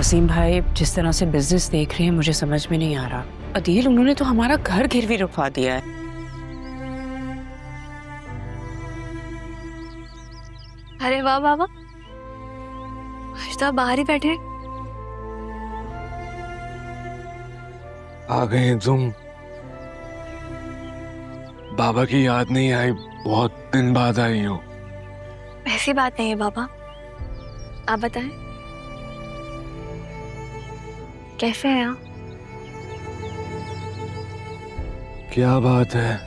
वसीम भाई जिस तरह से बिजनेस देख रहे हैं मुझे समझ में नहीं आ रहा। अदील, उन्होंने तो हमारा घर गिरवी रखवा दिया है। अरे वाह वाह वाह, आज तो आप बाहर ही बैठे हैं। आ गए तुम। बाबा की याद नहीं आई? बहुत दिन बाद आई हो। ऐसी बात नहीं है बाबा, आप बताएं कैसे हैं आप? क्या बात है?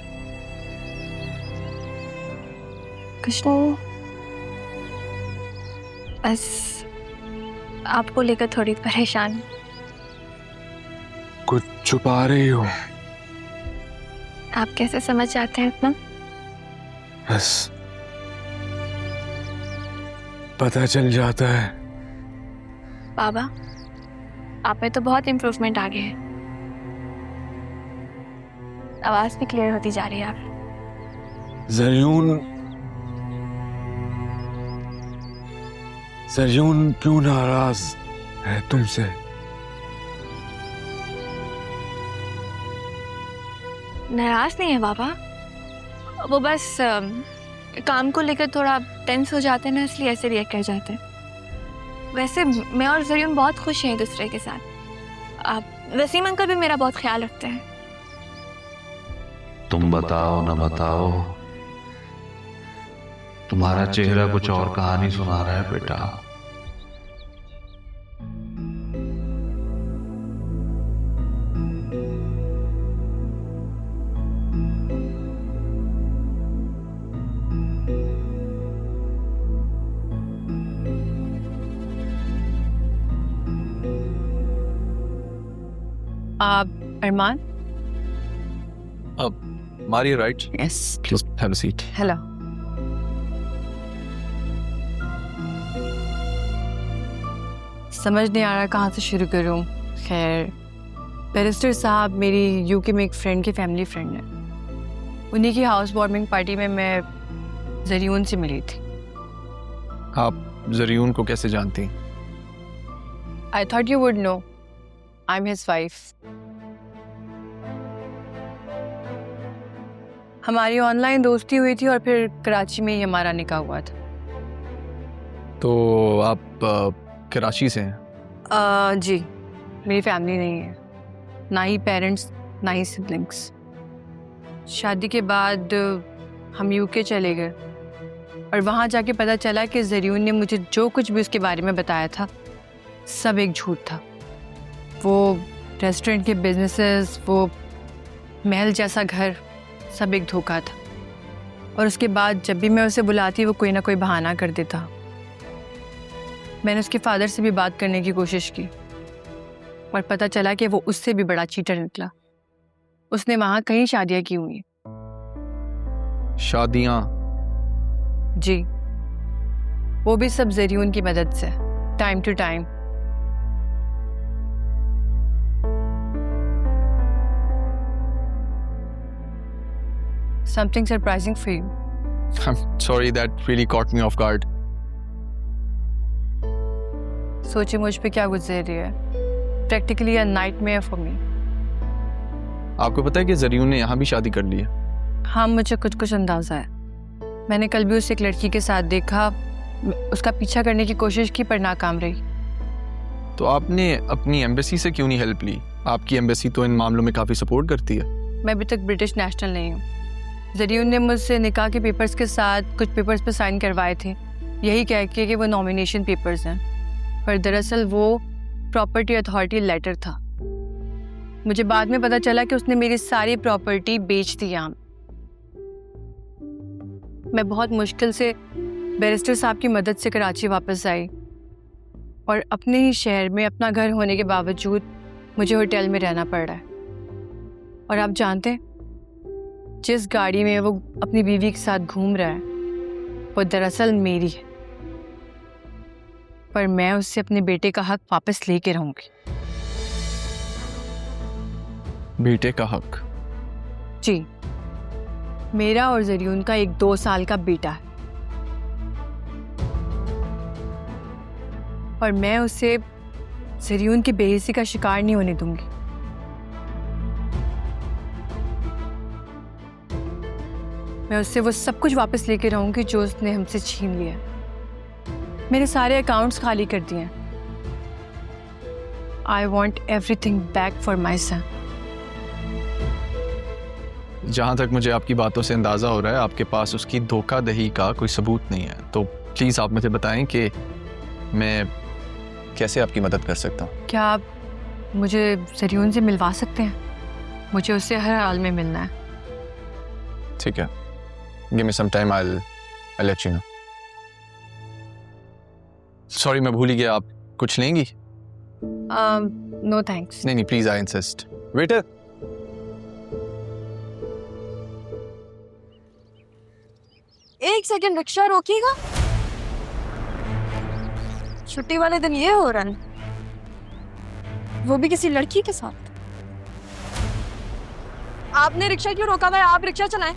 कुछ नहीं, बस आपको लेकर थोड़ी परेशान हूं। कुछ छुपा रही हो? आप कैसे समझ जाते हैं इतना? बस पता चल जाता है। बाबा, आप में तो बहुत इम्प्रूवमेंट आ गया है, आवाज भी क्लियर होती जा रही है आप। जरयून क्यों नाराज है तुमसे? नाराज नहीं है बाबा, वो बस काम को लेकर थोड़ा टेंस हो जाते हैं ना, इसलिए ऐसे रिएक्ट कर जाते हैं। वैसे मैं और जरीन बहुत खुश हैं एक दूसरे के साथ। आप वसीम अंकल भी मेरा बहुत ख्याल रखते हैं। तुम बताओ न बताओ, तुम्हारा चेहरा कुछ और कहानी सुना रहा है बेटा। अरमान? Maria, right? Yes, Please have a seat. Hello. समझ नहीं आ रहा कहाँ से शुरू करूँ। खैर, बैरिस्टर साहब मेरी यूके में एक फ्रेंड की फैमिली फ्रेंड है। उन्हीं की हाउस वार्मिंग पार्टी में मैं जरीन से मिली थी। आप जरीन को कैसे जानती? I thought you would know, I am his wife. हमारी ऑनलाइन दोस्ती हुई थी और फिर कराची में ही हमारा निकाह हुआ था। तो आप कराची से हैं? जी, मेरी फैमिली नहीं है, ना ही पेरेंट्स ना ही सिबलिंग्स। शादी के बाद हम यूके चले गए और वहाँ जाके पता चला कि जरीन ने मुझे जो कुछ भी उसके बारे में बताया था सब एक झूठ था। वो रेस्टोरेंट के बिजनेसेस, वो महल जैसा घर, सब एक धोखा था। और उसके बाद जब भी मैं उसे बुलाती वो कोई ना कोई बहाना कर देता। मैंने उसके फादर से भी बात करने की कोशिश की और पता चला कि वो उससे भी बड़ा चीटर निकला। उसने वहाँ कई शादियाँ की हुई। शादियाँ? जी, वो भी सब जरीन की मदद से, time to time. Something surprising for you. I'm sorry, that really caught me off guard. सोचिए मुझ पे क्या गुजर रही है। Practically a nightmare for me. आपको पता है कि जरीन ने यहाँ भी शादी कर ली है? हाँ, मुझे कुछ अंदाजा है। मैंने कल भी उसे एक लड़की के साथ देखा, उसका पीछा करने की कोशिश की पर नाकाम रही। तो आपने अपनी एम्बेसी से क्यों नहीं हेल्प ली? आपकी एम्बेसी तो इन मामलों में काफ़ी सपोर्ट करती है। मैं अभी तक ब्रिटिश नेशनल नहीं हूँ। जरीन ने मुझसे निकाह के पेपर्स के साथ कुछ पेपर्स पे साइन करवाए थे, यही कह के कि वो नॉमिनेशन पेपर्स हैं, पर दरअसल वो प्रॉपर्टी अथॉरिटी लेटर था। मुझे बाद में पता चला कि उसने मेरी सारी प्रॉपर्टी बेच दी यहाँ। मैं बहुत मुश्किल से बैरिस्टर साहब की मदद से कराची वापस आई और अपने ही शहर में अपना घर होने के बावजूद मुझे होटल में रहना पड़ रहा है। और आप जानते हैं, जिस गाड़ी में वो अपनी बीवी के साथ घूम रहा है वो दरअसल मेरी है, पर मैं उससे अपने बेटे का हक वापस लेके रहूंगी। बेटे का हक? जी, मेरा और जरीन का एक 2 साल का बेटा है और मैं उसे जरियून की बेइज्जती का शिकार नहीं होने दूंगी। मैं उससे वो सब कुछ वापस लेके रहूंगी जो उसने हमसे छीन लिया। मेरे सारे अकाउंट्स खाली कर दिए हैं। I want everything back for my son. जहाँ तक मुझे आपकी बातों से अंदाज़ा हो रहा है आपके पास उसकी धोखाधड़ी का कोई सबूत नहीं है, तो प्लीज़ आप मुझे बताएं कि मैं कैसे आपकी मदद कर सकता हूँ। क्या आप मुझे जरियून से मिलवा सकते हैं? मुझे उससे हर हाल में मिलना है। ठीक है, give me some time, I let you know. Sorry मैं भूल ही गया, आप कुछ लेंगी? No thanks. नहीं प्लीज, आई इंसिस्ट। वेटर, एक सेकंड, रिक्शा रोकिएगा। छुट्टी वाले दिन ये हो रहा है, वो भी किसी लड़की के साथ। आपने रिक्शा क्यों रोका हुआ है? आप रिक्शा चलाएं।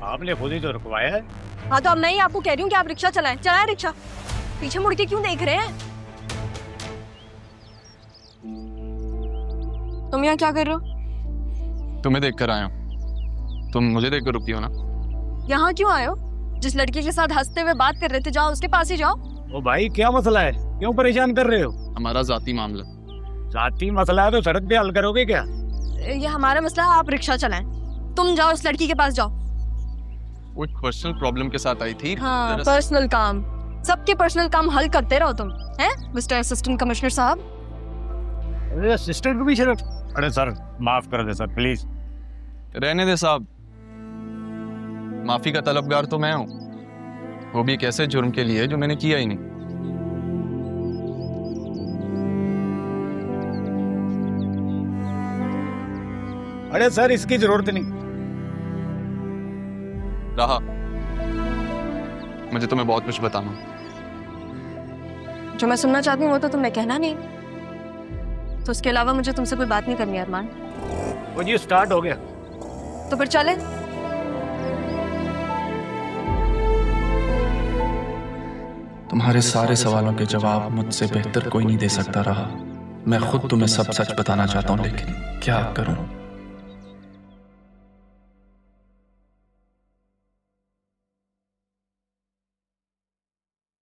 आपने खुद ही तो रुकवाया है। हाँ तो अब नहीं, आपको कह रही हूँ कि आप रिक्शा चलाएं। चलाएं रिक्शा। पीछे मुड़ के क्यों देख रहे हैं? तुम यहाँ क्या कर रहे हो? तुम्हें देख कर आया हूँ। तुम मुझे देख कर रुकी हो ना? यहाँ क्यों आए हो? जिस लड़की के साथ हंसते हुए बात कर रहे थे, जाओ उसके पास ही जाओ। ओ भाई क्या मसला है, क्यों परेशान कर रहे हो? हमारा जाती मामला। जाती मसला है तो सड़क पे हल करोगे क्या? ये हमारा मसला है, आप रिक्शा चलाएं। तुम जाओ उस लड़की के पास जाओ। वो एक पर्सनल प्रॉब्लम के साथ आई थी। हाँ, पर्सनल काम। सबके पर्सनल काम हल करते रहो तुम, हैं मिस्टर असिस्टेंट कमिश्नर साहब। अरे असिस्टेंट कमिश्नर, अरे सर माफ कर दे सर प्लीज। रहने दे साहब, माफी का तलबगार तो मैं हूँ, वो भी एक ऐसे जुर्म के लिए जो मैंने किया ही नहीं। अरे सर इसकी जरूरत नहीं। रहा, मुझे तुम्हें बहुत कुछ बताना। जो मैं सुनना चाहती हूँ वो तो तुमने कहना नहीं, तो उसके अलावा मुझे तुमसे कोई बात नहीं करनी अरमान। वो जी स्टार्ट हो गया। तो फिर चले। तुम्हारे सारे सवालों के जवाब मुझसे बेहतर कोई नहीं दे सकता रहा। मैं खुद तुम्हें सब सच बताना चाहता हूँ, लेकिन क्या करूं?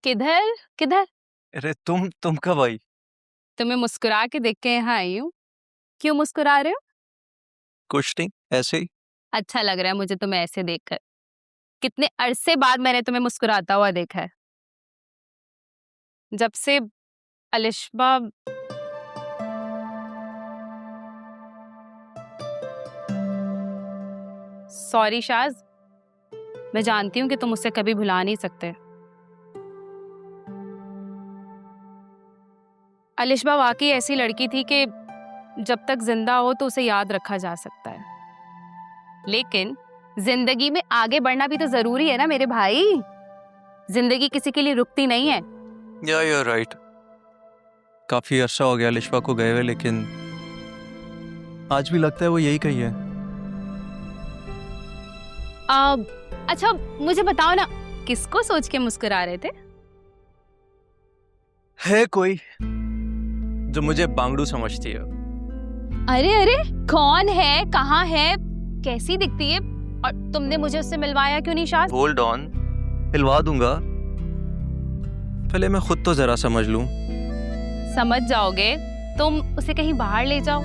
किधर किधर? अरे तुम कब आई? तुम्हें मुस्कुरा के देख के यहाँ आई हूँ। क्यों मुस्कुरा रहे हो? कुछ नहीं, ऐसे ही। अच्छा लग रहा है मुझे तुम्हें ऐसे देखकर। कितने अरसे बाद मैंने तुम्हें मुस्कुराता हुआ देखा है। जब से अलिशबा सॉरी शाज, मैं जानती हूँ कि तुम मुझसे कभी भुला नहीं सकते। अलिशबा वाकई ऐसी लड़की थी कि जब तक जिंदा हो तो उसे याद रखा जा सकता है, लेकिन जिंदगी में आगे बढ़ना भी तो जरूरी है ना मेरे भाई। जिंदगी किसी के लिए रुकती नहीं है। या यू राइट। काफी अरसा हो गया अलिशबा को गए हुए, लेकिन आज भी लगता है वो यही कही है। अच्छा मुझे बताओ ना, किसको सोच के मुस्कुरा रहे थे? है कोई जो मुझे बांगड़ू समझती है। अरे अरे, कौन है, कहाँ है, कैसी दिखती है, और तुमने मुझे उससे मिलवाया क्यों नहीं शाज? होल्ड ऑन, मिलवा दूंगा, पहले मैं खुद तो जरा समझ लूं। समझ जाओगे, तुम उसे कहीं बाहर ले जाओ।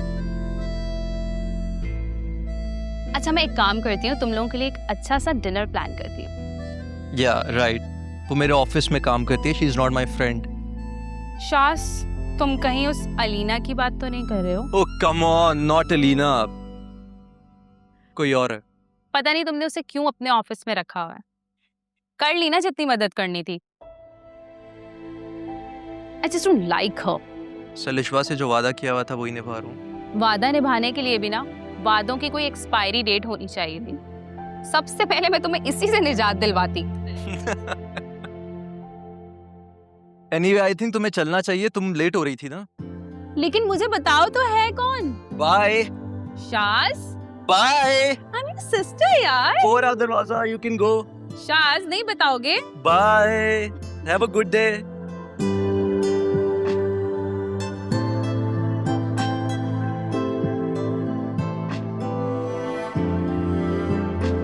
अच्छा मैं एक काम करती हूँ, तुम लोगों के लिए एक अच्छा सा डिनर प्लान करती हूँ। या राइट, वो मेरे ऑफिस में काम करती है। She is not my friend. शास, तुम कहीं उस अलीना की बात तो नहीं कर रहे हो? ओह कम ऑन, नॉट अलीना, कोई और है। पता नहीं तुमने उसे क्यों अपने ऑफिस में रखा हुआ है। कर ली ना जितनी मदद करनी थी। I just don't like her. सलिशवा से जो वादा किया हुआ था वही निभा रहा हूँ। वादा निभाने के लिए भी ना वादों की कोई एक्सपायरी डेट होनी चाहिए थी। सबसे पहले मैं तुम्हें इसी से निजात दिलवाती। एनीवे आई थिंक तुम्हें चलना चाहिए, तुम लेट हो रही थी ना। लेकिन मुझे बताओ तो है कौन? Bye Shaz, bye. I mean sister यार। फोर आवर दरवाजा, यू कैन गो। शाज नहीं बताओगे? Bye, have a good day.